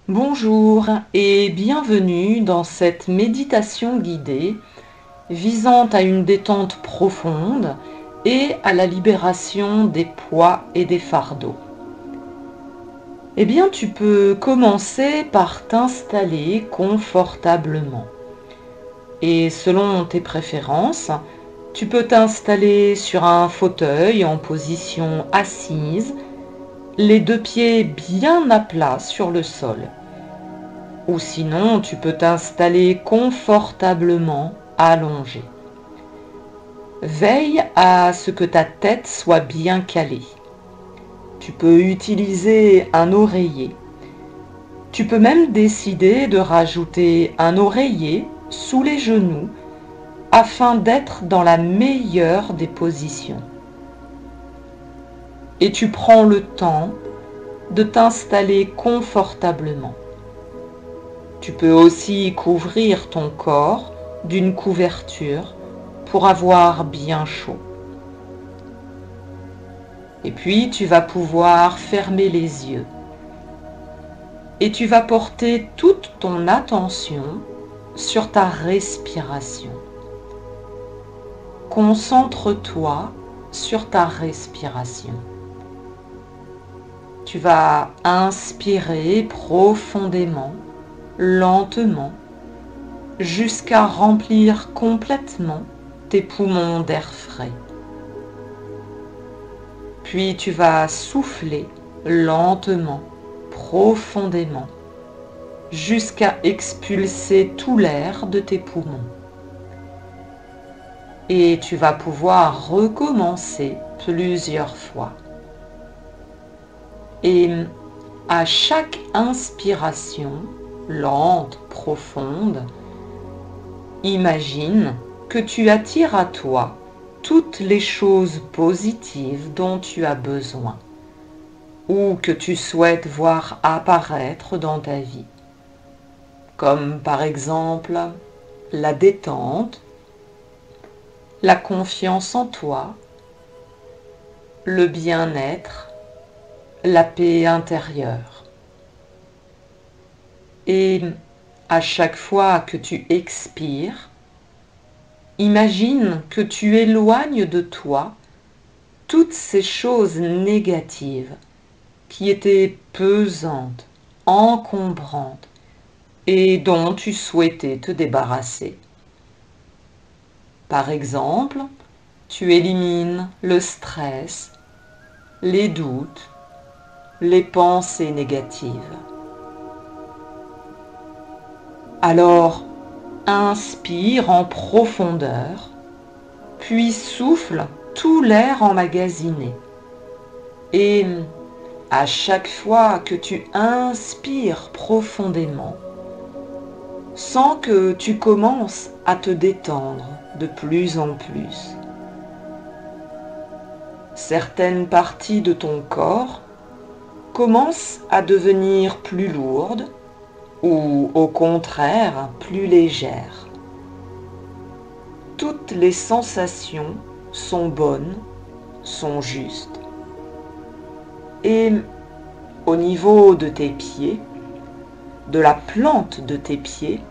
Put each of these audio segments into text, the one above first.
Bonjour et bienvenue dans cette méditation guidée visant à une détente profonde et à la libération des poids et des fardeaux. Eh bien, tu peux commencer par t'installer confortablement. Et selon tes préférences, tu peux t'installer sur un fauteuil en position assise, les deux pieds bien à plat sur le sol. Ou sinon, tu peux t'installer confortablement allongé. Veille à ce que ta tête soit bien calée. Tu peux utiliser un oreiller. Tu peux même décider de rajouter un oreiller sous les genoux afin d'être dans la meilleure des positions. Et tu prends le temps de t'installer confortablement. Tu peux aussi couvrir ton corps d'une couverture pour avoir bien chaud. Et puis tu vas pouvoir fermer les yeux. Et tu vas porter toute ton attention sur ta respiration. Concentre-toi sur ta respiration. Tu vas inspirer profondément, lentement, jusqu'à remplir complètement tes poumons d'air frais. Puis tu vas souffler lentement, profondément, jusqu'à expulser tout l'air de tes poumons. Et tu vas pouvoir recommencer plusieurs fois. Et à chaque inspiration, lente, profonde, imagine que tu attires à toi toutes les choses positives dont tu as besoin ou que tu souhaites voir apparaître dans ta vie, comme par exemple la détente, la confiance en toi, le bien-être, la paix intérieure. Et à chaque fois que tu expires, imagine que tu éloignes de toi toutes ces choses négatives qui étaient pesantes, encombrantes et dont tu souhaitais te débarrasser. Par exemple, tu élimines le stress, les doutes, les pensées négatives. Alors, inspire en profondeur, puis souffle tout l'air emmagasiné. Et à chaque fois que tu inspires profondément, sens que tu commences à te détendre de plus en plus. Certaines parties de ton corps commencent à devenir plus lourdes ou au contraire plus légères. Toutes les sensations sont bonnes, sont justes. Et au niveau de tes pieds, de la plante de tes pieds,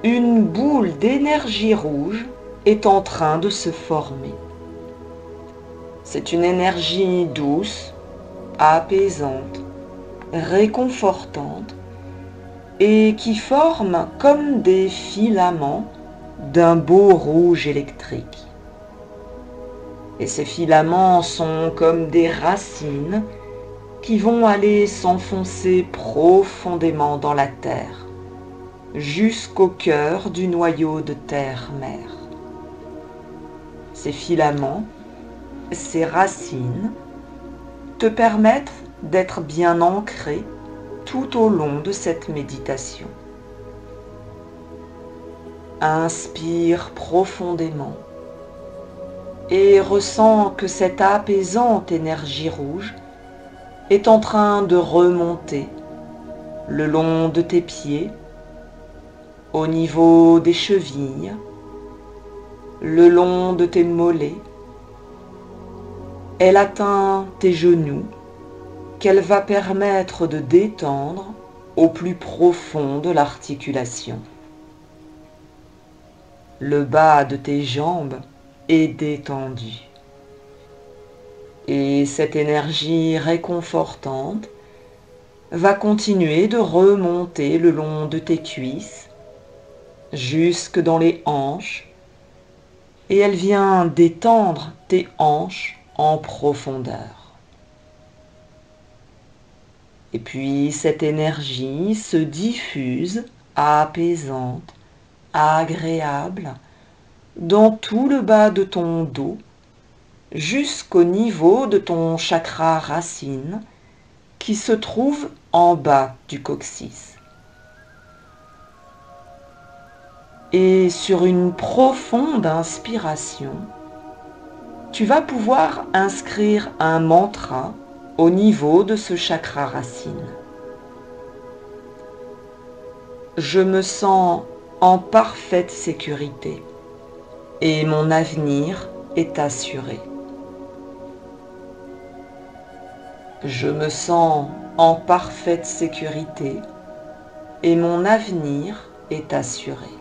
une boule d'énergie rouge est en train de se former. C'est une énergie douce, apaisante, réconfortante et qui forme comme des filaments d'un beau rouge électrique. Et ces filaments sont comme des racines qui vont aller s'enfoncer profondément dans la terre, jusqu'au cœur du noyau de terre-mère. Ces filaments, ces racines, te permettent d'être bien ancré tout au long de cette méditation. Inspire profondément et ressens que cette apaisante énergie rouge est en train de remonter le long de tes pieds, au niveau des chevilles, le long de tes mollets. Elle atteint tes genoux, qu'elle va permettre de détendre au plus profond de l'articulation. Le bas de tes jambes est détendu. Et cette énergie réconfortante va continuer de remonter le long de tes cuisses, jusque dans les hanches, et elle vient détendre tes hanches en profondeur. Et puis cette énergie se diffuse, apaisante, agréable, dans tout le bas de ton dos, jusqu'au niveau de ton chakra racine, qui se trouve en bas du coccyx. Et sur une profonde inspiration, tu vas pouvoir inscrire un mantra au niveau de ce chakra racine. Je me sens en parfaite sécurité et mon avenir est assuré. Je me sens en parfaite sécurité et mon avenir est assuré.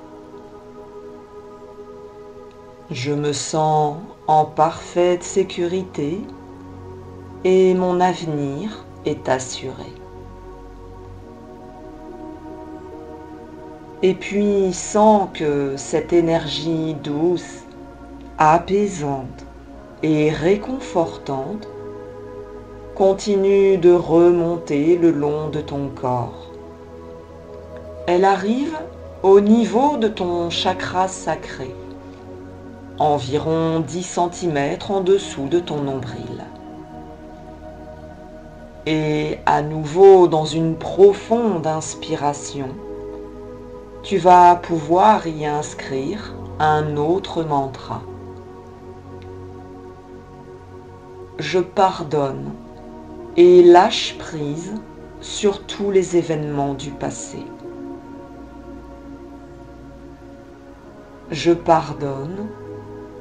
Je me sens en parfaite sécurité et mon avenir est assuré. Et puis sens que cette énergie douce, apaisante et réconfortante continue de remonter le long de ton corps. Elle arrive au niveau de ton chakra sacré, environ 10 cm en dessous de ton nombril. Et à nouveau, dans une profonde inspiration, tu vas pouvoir y inscrire un autre mantra. Je pardonne et lâche prise sur tous les événements du passé. Je pardonne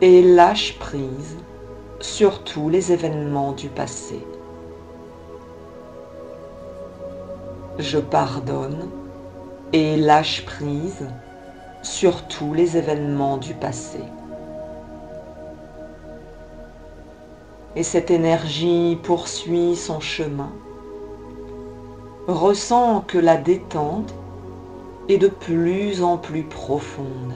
et lâche prise sur tous les événements du passé. Je pardonne et lâche prise sur tous les événements du passé. Et cette énergie poursuit son chemin. Ressens que la détente est de plus en plus profonde.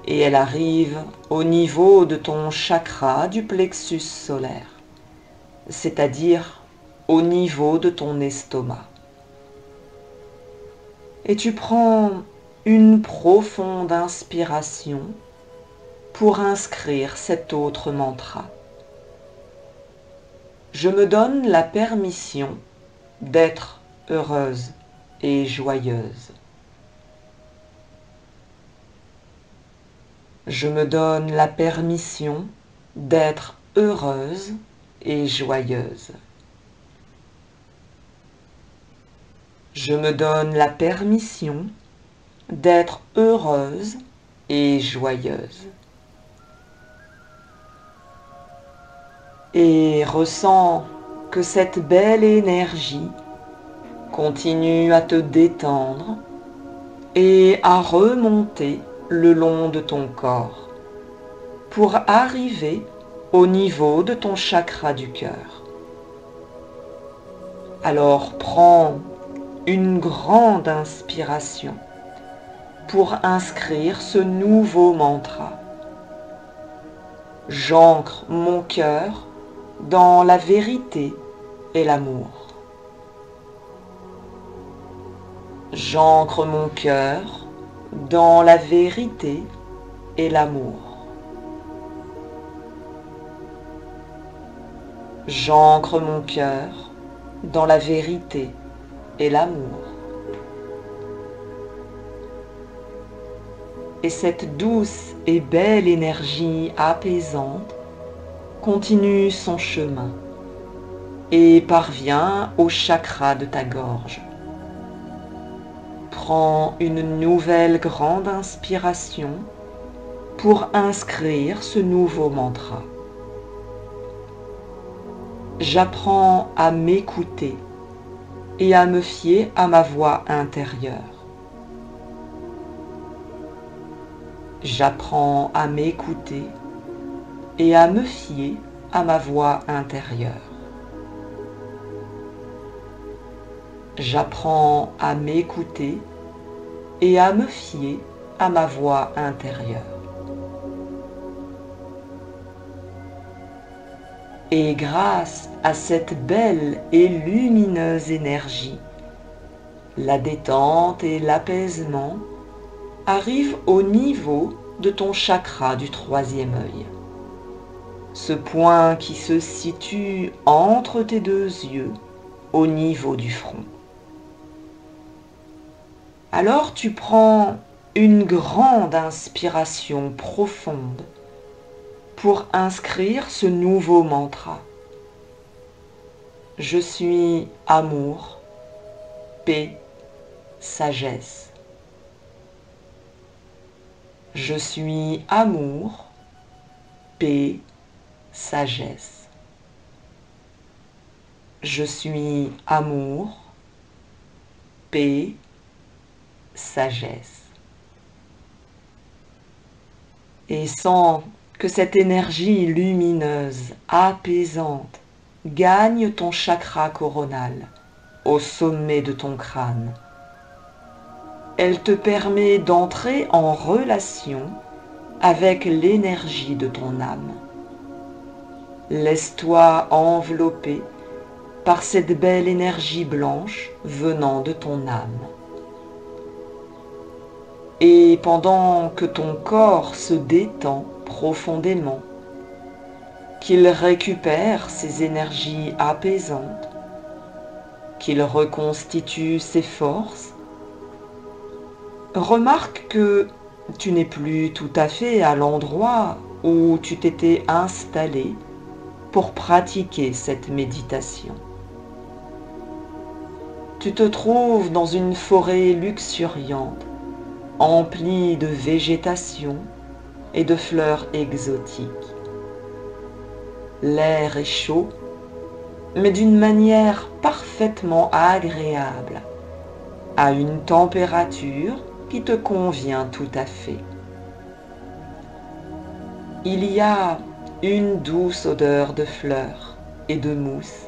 Et elle arrive au niveau de ton chakra du plexus solaire, c'est-à-dire au niveau de ton estomac. Et tu prends une profonde inspiration pour inscrire cet autre mantra. Je me donne la permission d'être heureuse et joyeuse. Je me donne la permission d'être heureuse et joyeuse. Je me donne la permission d'être heureuse et joyeuse. Et ressens que cette belle énergie continue à te détendre et à remonter le long de ton corps pour arriver au niveau de ton chakra du cœur. Alors prends une grande inspiration pour inscrire ce nouveau mantra. J'ancre mon cœur dans la vérité et l'amour. J'ancre mon cœur dans la vérité et l'amour. J'ancre mon cœur dans la vérité et l'amour. Et cette douce et belle énergie apaisante continue son chemin et parvient au chakra de ta gorge. Prends une nouvelle grande inspiration pour inscrire ce nouveau mantra. J'apprends à m'écouter et à me fier à ma voix intérieure. J'apprends à m'écouter et à me fier à ma voix intérieure. J'apprends à m'écouter et à me fier à ma voix intérieure. Et grâce à cette belle et lumineuse énergie, la détente et l'apaisement arrivent au niveau de ton chakra du troisième œil. Ce point qui se situe entre tes deux yeux au niveau du front. Alors tu prends une grande inspiration profonde pour inscrire ce nouveau mantra. Je suis amour, paix, sagesse. Je suis amour, paix, sagesse. Je suis amour, paix, sagesse. Et sens que cette énergie lumineuse, apaisante, gagne ton chakra coronal, au sommet de ton crâne. Elle te permet d'entrer en relation avec l'énergie de ton âme. Laisse-toi envelopper par cette belle énergie blanche venant de ton âme. Et pendant que ton corps se détend profondément, qu'il récupère ses énergies apaisantes, qu'il reconstitue ses forces, remarque que tu n'es plus tout à fait à l'endroit où tu t'étais installé pour pratiquer cette méditation. Tu te trouves dans une forêt luxuriante, emplie de végétation et de fleurs exotiques. L'air est chaud, mais d'une manière parfaitement agréable, à une température qui te convient tout à fait. Il y a une douce odeur de fleurs et de mousse.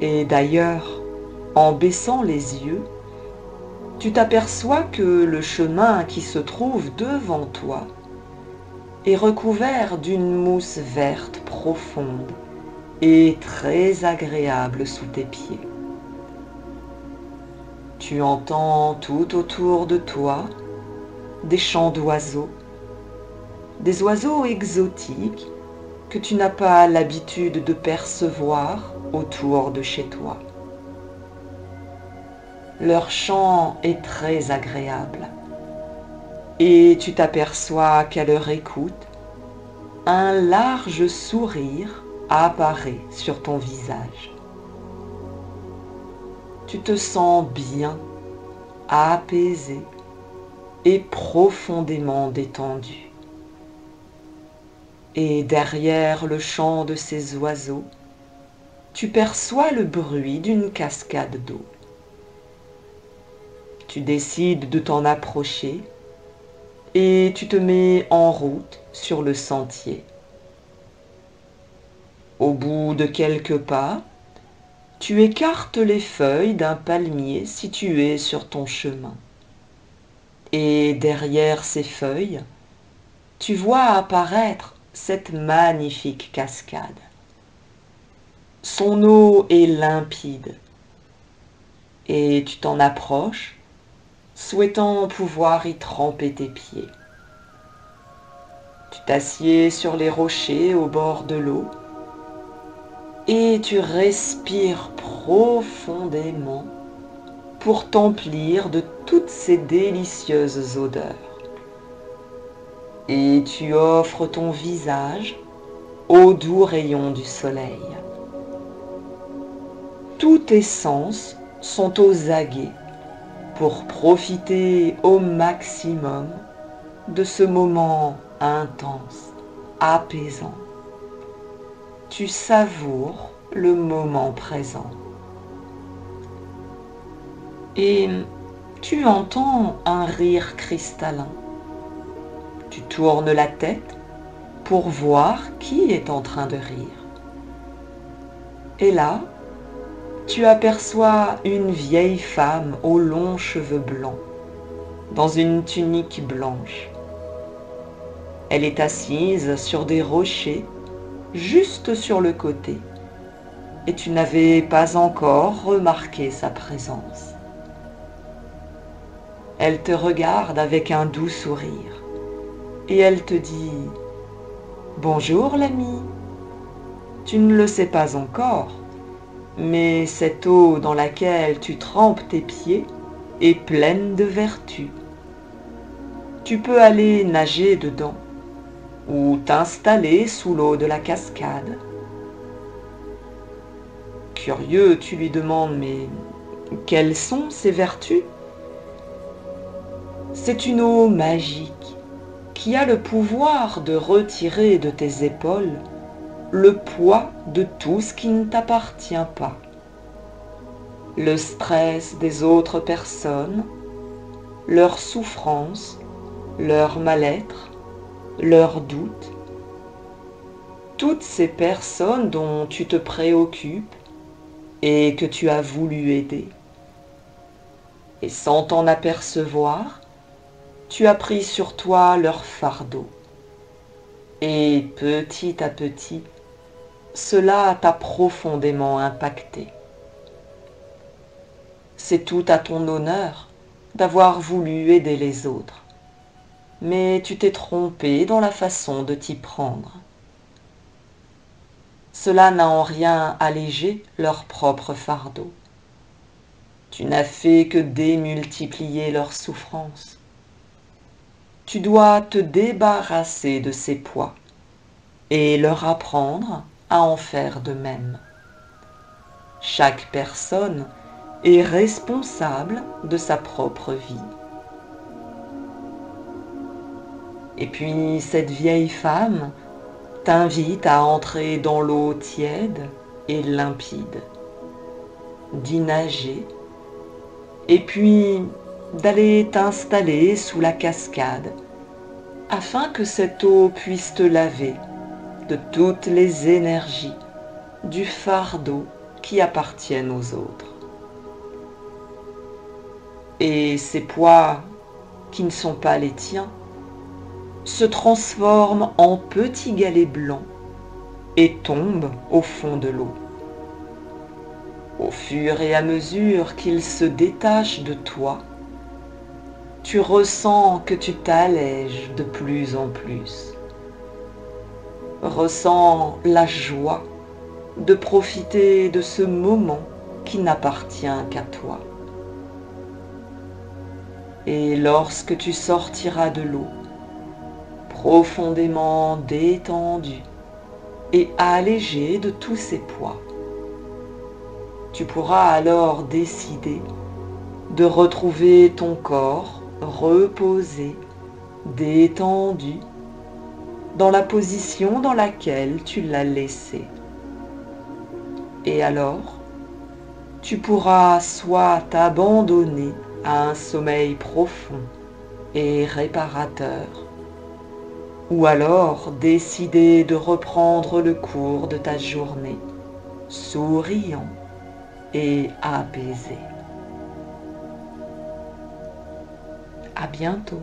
Et d'ailleurs, en baissant les yeux, tu t'aperçois que le chemin qui se trouve devant toi est recouvert d'une mousse verte profonde et très agréable sous tes pieds. Tu entends tout autour de toi des chants d'oiseaux, des oiseaux exotiques que tu n'as pas l'habitude de percevoir autour de chez toi. Leur chant est très agréable et tu t'aperçois qu'à leur écoute, un large sourire apparaît sur ton visage. Tu te sens bien, apaisé et profondément détendu. Et derrière le chant de ces oiseaux, tu perçois le bruit d'une cascade d'eau. Tu décides de t'en approcher et tu te mets en route sur le sentier. Au bout de quelques pas, tu écartes les feuilles d'un palmier situé sur ton chemin. Et derrière ces feuilles, tu vois apparaître cette magnifique cascade. Son eau est limpide et tu t'en approches, souhaitant pouvoir y tremper tes pieds. Tu t'assieds sur les rochers au bord de l'eau et tu respires profondément pour t'emplir de toutes ces délicieuses odeurs. Et tu offres ton visage aux doux rayons du soleil. Tous tes sens sont aux aguets pour profiter au maximum de ce moment intense, apaisant. Tu savoures le moment présent. et tu entends un rire cristallin. Tu tournes la tête pour voir qui est en train de rire. Et là, tu aperçois une vieille femme aux longs cheveux blancs, dans une tunique blanche. Elle est assise sur des rochers, juste sur le côté, et tu n'avais pas encore remarqué sa présence. Elle te regarde avec un doux sourire, et elle te dit « Bonjour l'ami, tu ne le sais pas encore, mais cette eau dans laquelle tu trempes tes pieds est pleine de vertus. Tu peux aller nager dedans ou t'installer sous l'eau de la cascade. » Curieux, tu lui demandes « Mais quelles sont ces vertus ?» C'est une eau magique qui a le pouvoir de retirer de tes épaules le poids de tout ce qui ne t'appartient pas. Le stress des autres personnes, leurs souffrances, leur mal-être, leurs doutes, toutes ces personnes dont tu te préoccupes et que tu as voulu aider. Et sans t'en apercevoir, tu as pris sur toi leur fardeau. Et petit à petit, cela t'a profondément impacté. C'est tout à ton honneur d'avoir voulu aider les autres, mais tu t'es trompé dans la façon de t'y prendre. Cela n'a en rien allégé leur propre fardeau. Tu n'as fait que démultiplier leurs souffrances. Tu dois te débarrasser de ces poids et leur apprendre à en faire de même. Chaque personne est responsable de sa propre vie. Et puis cette vieille femme t'invite à entrer dans l'eau tiède et limpide, d'y nager, et puis d'aller t'installer sous la cascade, afin que cette eau puisse te laver de toutes les énergies du fardeau qui appartiennent aux autres. Et ces poids qui ne sont pas les tiens se transforment en petits galets blancs et tombent au fond de l'eau. Au fur et à mesure qu'ils se détachent de toi, tu ressens que tu t'allèges de plus en plus. Ressens la joie de profiter de ce moment qui n'appartient qu'à toi. Et lorsque tu sortiras de l'eau, profondément détendu et allégé de tous ces poids, tu pourras alors décider de retrouver ton corps reposé, détendu, dans la position dans laquelle tu l'as laissé. Et alors, tu pourras soit t'abandonner à un sommeil profond et réparateur, ou alors décider de reprendre le cours de ta journée, souriant et apaisé. À bientôt.